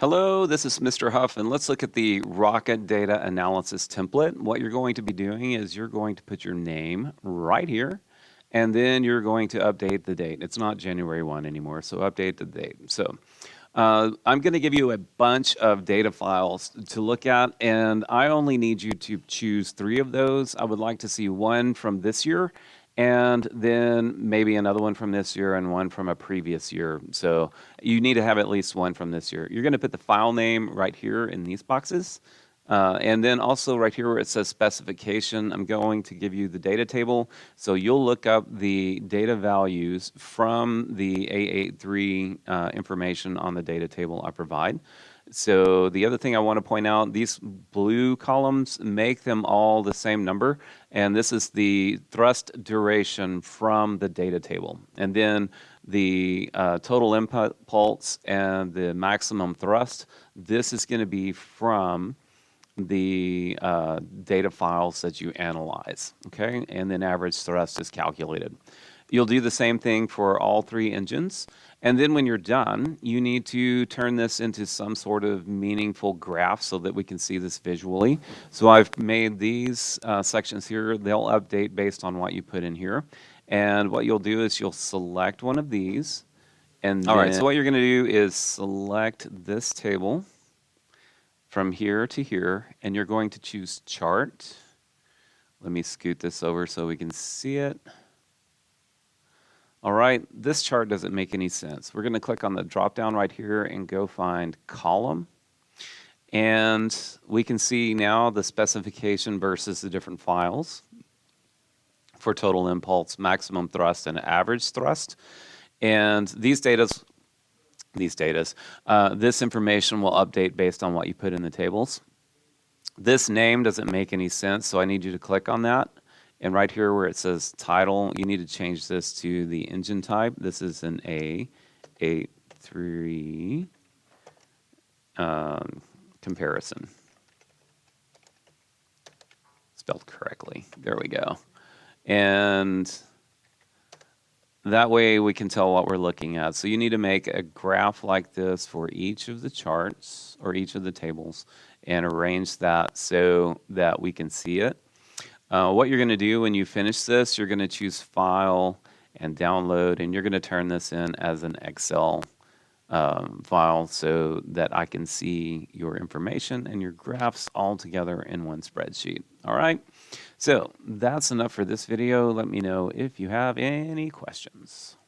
Hello, this is Mr. Huff, and let's look at the Rocket Data Analysis template. What you're going to be doing is you're going to put your name right here, and then you're going to update the date. It's not January 1 anymore, so update the date. So I'm going to give you a bunch of data files to look at, and I only need you to choose 3 of those. I would like to see one from this year, and then maybe another one from this year and one from a previous year. So you need to have at least one from this year. You're going to put the file name right here in these boxes. And then also right here where it says specification, I'm going to give you the data table. So you'll look up the data values from the A83 information on the data table I provide. So the other thing I want to point out, these blue columns make them all the same number, and this is the thrust duration from the data table. And then the total impulse and the maximum thrust, this is going to be from the data files that you analyze, okay? And then average thrust is calculated. You'll do the same thing for all 3 engines. And then when you're done, you need to turn this into some sort of meaningful graph so that we can see this visually. So I've made these sections here. They'll update based on what you put in here. And what you'll do is you'll select one of these. And all right, so what you're going to do is select this table from here to here, and you're going to choose chart. Let me scoot this over so we can see it. All right, this chart doesn't make any sense. We're going to click on the drop down right here and go find column. And we can see now the specification versus the different files for total impulse, maximum thrust, and average thrust. And this information will update based on what you put in the tables. This name doesn't make any sense, so I need you to click on that. And right here where it says title, you need to change this to the engine type. This is an A83 comparison. Spelled correctly. There we go. And that way we can tell what we're looking at. So you need to make a graph like this for each of the charts or each of the tables and arrange that so that we can see it. What you're going to do when you finish this, you're going to choose File and Download, and you're going to turn this in as an Excel file so that I can see your information and your graphs all together in one spreadsheet. All right, so that's enough for this video. Let me know if you have any questions.